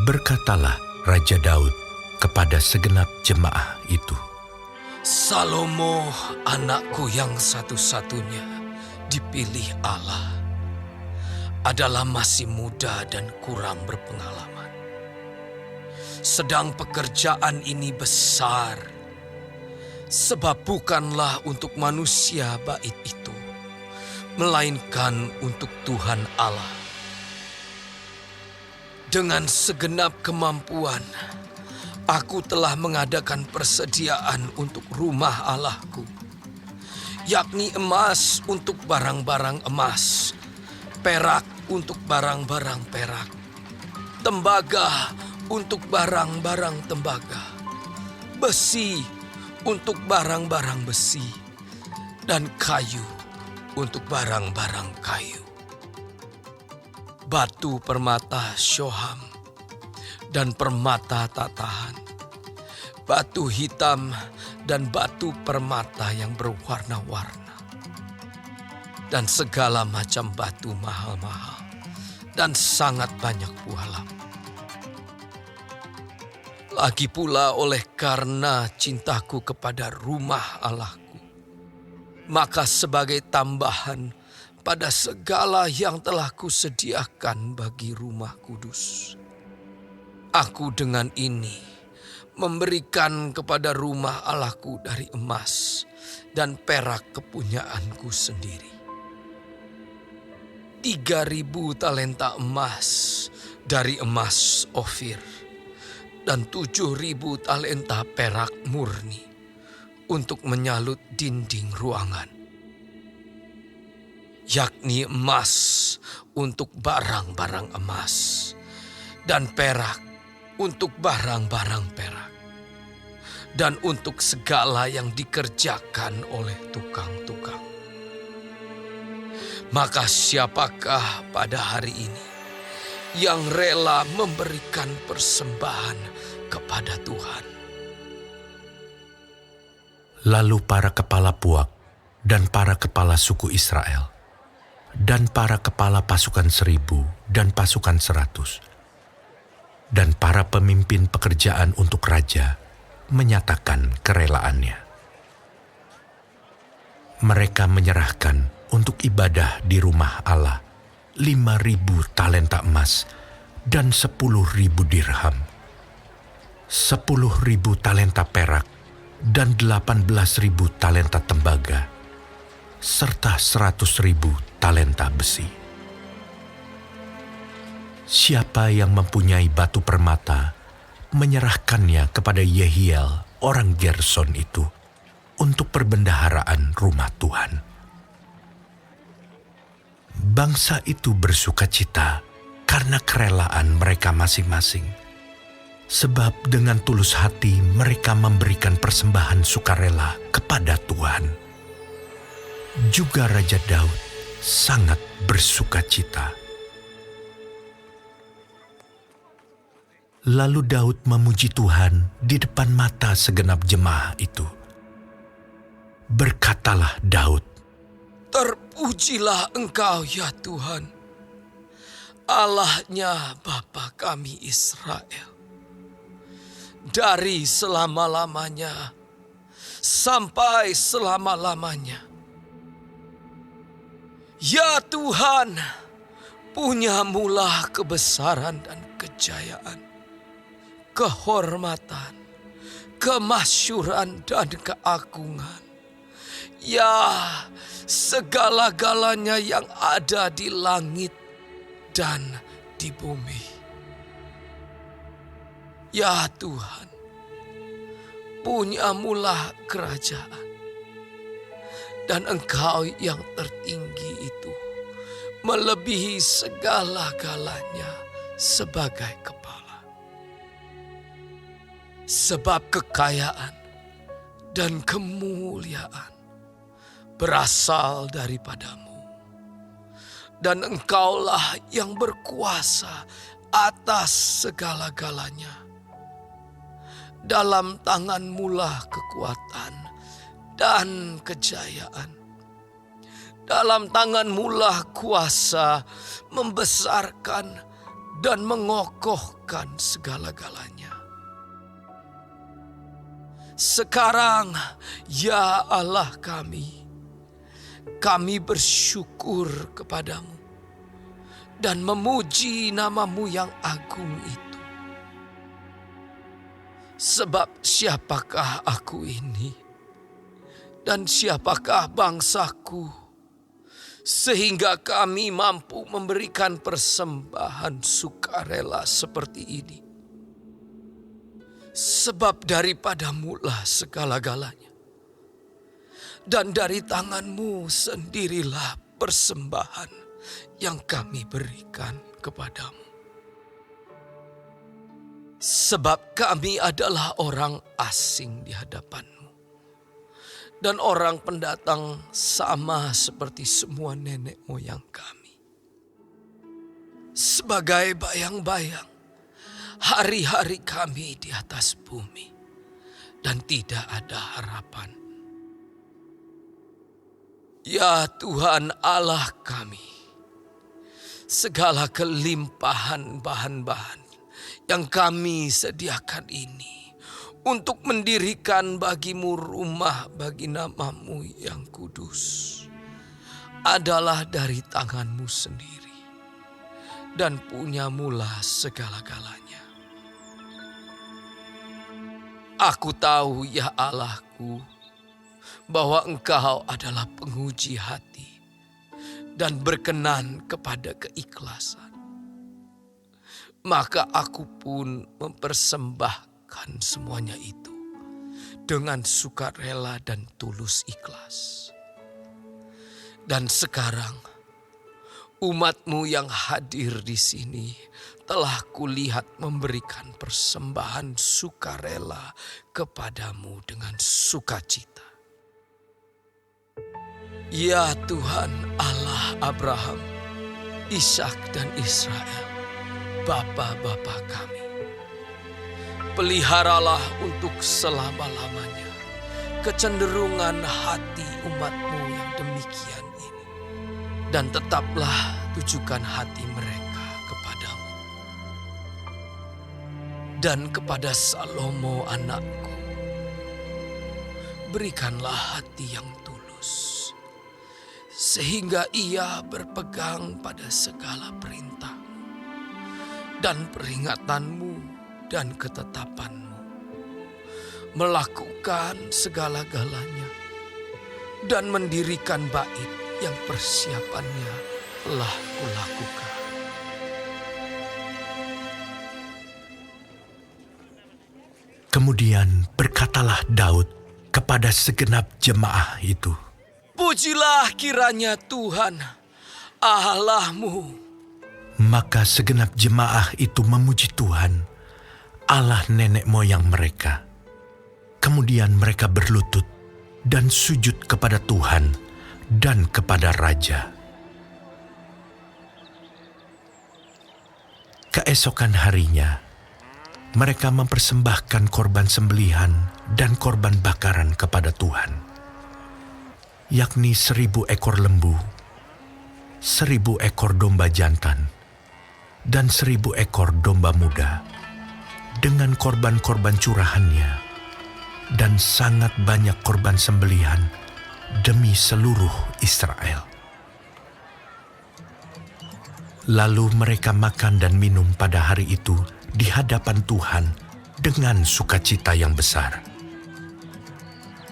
Berkatalah Raja Daud kepada segenap jemaah itu, Salomo, anakku yang satu-satunya dipilih Allah, adalah masih muda dan kurang berpengalaman. Sedang pekerjaan ini besar, sebab bukanlah untuk manusia bait itu, melainkan untuk Tuhan Allah. Dengan segenap kemampuan, aku telah mengadakan persediaan untuk rumah Allahku, yakni emas untuk barang-barang emas, perak untuk barang-barang perak, tembaga untuk barang-barang tembaga, besi untuk barang-barang besi, dan kayu untuk barang-barang kayu. Batu permata Shoham dan permata tatahan, batu hitam dan batu permata yang berwarna-warna, dan segala macam batu mahal-mahal dan sangat banyak bualam. Lagi pula oleh karena cintaku kepada rumah Allahku, maka sebagai tambahan pada segala yang telah kusediakan bagi rumah kudus, aku dengan ini memberikan kepada rumah Allahku dari emas dan perak kepunyaanku sendiri. 3.000 talenta emas dari emas Ofir dan 7.000 talenta perak murni untuk menyalut dinding ruangan, yakni emas untuk barang-barang emas dan perak untuk barang-barang perak, dan untuk segala yang dikerjakan oleh tukang-tukang. Maka siapakah pada hari ini yang rela memberikan persembahan kepada Tuhan? Lalu para kepala puak dan para kepala suku Israel dan para kepala pasukan 1.000 dan pasukan 100 dan para pemimpin pekerjaan untuk raja menyatakan kerelaannya. Mereka menyerahkan untuk ibadah di rumah Allah 5.000 talenta emas dan 10.000 dirham, 10.000 talenta perak dan 18.000 talenta tembaga, serta 100.000 talenta besi. Siapa yang mempunyai batu permata, menyerahkannya kepada Yehiel orang Gerson itu untuk perbendaharaan rumah Tuhan. Bangsa itu bersukacita karena kerelaan mereka masing-masing, sebab dengan tulus hati mereka memberikan persembahan sukarela kepada Tuhan. Juga Raja Daud sangat bersukacita. Lalu Daud memuji Tuhan di depan mata segenap jemaah itu. Berkatalah Daud, Terpujilah Engkau ya Tuhan, Allahnya Bapa kami Israel, dari selama-lamanya sampai selama-lamanya. Ya Tuhan, punyamulah kebesaran dan kejayaan, kehormatan, kemasyuran dan keagungan. Ya, segala-galanya yang ada di langit dan di bumi. Ya Tuhan, punyamulah kerajaan, dan Engkau yang tertinggi itu melebihi segala-galanya sebagai kepala. Sebab kekayaan dan kemuliaan berasal daripadamu, dan Engkaulah yang berkuasa atas segala-galanya. Dalam tangan-Mulah kekuatan dan kejayaan. Dalam tangan-Mulah kuasa membesarkan dan mengokohkan segala-galanya. Sekarang, ya Allah kami bersyukur kepadamu dan memuji nama-Mu yang agung itu. Sebab siapakah aku ini dan siapakah bangsaku, sehingga kami mampu memberikan persembahan sukarela seperti ini. Sebab daripada-Mu lah segala-galanya, dan dari tangan-Mu sendirilah persembahan yang kami berikan kepadamu. Sebab kami adalah orang asing di hadapan-Mu, dan orang pendatang sama seperti semua nenek moyang kami. Sebagai bayang-bayang hari-hari kami di atas bumi, dan tidak ada harapan. Ya Tuhan Allah kami, segala kelimpahan bahan-bahan yang kami sediakan ini untuk mendirikan bagi-Mu rumah bagi nama-Mu yang kudus adalah dari tangan-Mu sendiri, dan punya-Mulah segala-galanya. Aku tahu ya Allahku, bahwa Engkau adalah penguji hati dan berkenan kepada keikhlasan. Maka aku pun mempersembahkan semuanya itu dengan sukarela dan tulus ikhlas. Dan sekarang umat-Mu yang hadir di sini telah kulihat memberikan persembahan sukarela kepadamu dengan sukacita. Ya Tuhan Allah Abraham, Ishak dan Israel, bapa-bapa kami, peliharalah untuk selama-lamanya kecenderungan hati umat-Mu yang demikian ini, dan tetaplah tujukan hati mereka kepadamu. Dan kepada Salomo anakku, berikanlah hati yang tulus, sehingga ia berpegang pada segala perintah dan peringatan-Mu dan ketetapan-Mu, melakukan segala-galanya dan mendirikan bait yang persiapannya telah kulakukan. Kemudian berkatalah Daud kepada segenap jemaah itu, Pujilah kiranya Tuhan Allah-Mu. Maka segenap jemaah itu memuji Tuhan, Allah nenek moyang mereka. Kemudian mereka berlutut dan sujud kepada Tuhan dan kepada Raja. Keesokan harinya, mereka mempersembahkan korban sembelihan dan korban bakaran kepada Tuhan, yakni 1.000 ekor lembu, 1.000 ekor domba jantan, dan 1.000 ekor domba muda, dengan korban-korban curahannya, dan sangat banyak korban sembelihan demi seluruh Israel. Lalu mereka makan dan minum pada hari itu di hadapan Tuhan dengan sukacita yang besar.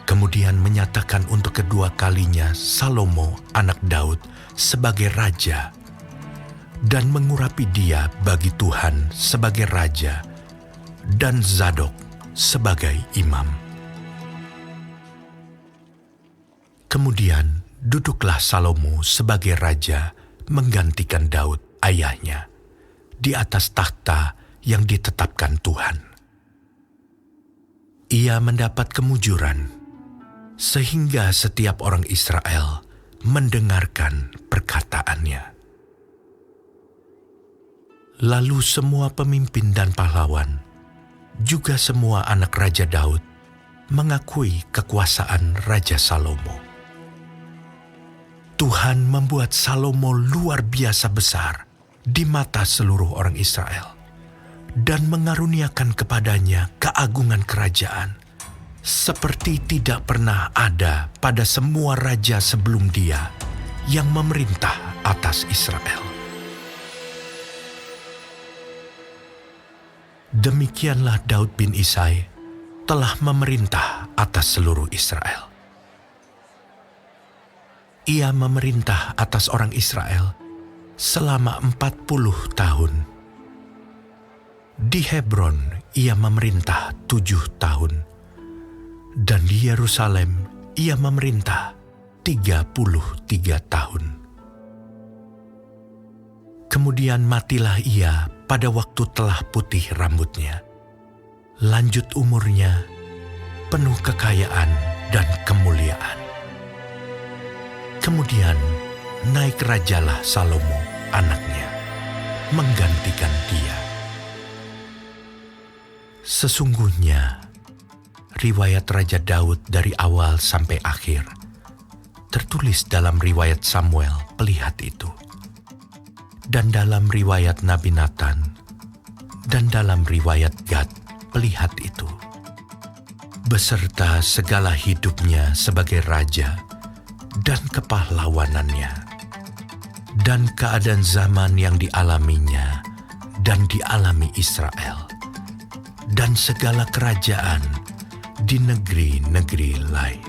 Kemudian menyatakan untuk kedua kalinya Salomo anak Daud sebagai raja, dan mengurapi dia bagi Tuhan sebagai raja, dan Zadok sebagai imam. Kemudian duduklah Salomo sebagai raja menggantikan Daud ayahnya di atas takhta yang ditetapkan Tuhan. Ia mendapat kemujuran sehingga setiap orang Israel mendengarkan perkataannya. Lalu semua pemimpin dan pahlawan, juga semua anak Raja Daud, mengakui kekuasaan Raja Salomo. Tuhan membuat Salomo luar biasa besar di mata seluruh orang Israel dan mengaruniakan kepadanya keagungan kerajaan seperti tidak pernah ada pada semua raja sebelum dia yang memerintah atas Israel. Demikianlah Daud bin Isai telah memerintah atas seluruh Israel. Ia memerintah atas orang Israel selama 40 tahun. Di Hebron ia memerintah 7 tahun, dan di Yerusalem ia memerintah 33 tahun. Kemudian matilah ia pada waktu telah putih rambutnya. Lanjut umurnya, penuh kekayaan dan kemuliaan. Kemudian naik rajalah Salomo anaknya, menggantikan dia. Sesungguhnya, riwayat Raja Daud dari awal sampai akhir tertulis dalam riwayat Samuel pelihat itu, dan dalam riwayat Nabi Nathan, dan dalam riwayat Gad pelihat itu, beserta segala hidupnya sebagai raja dan kepahlawanannya, dan keadaan zaman yang dialaminya dan dialami Israel, dan segala kerajaan di negeri-negeri lain.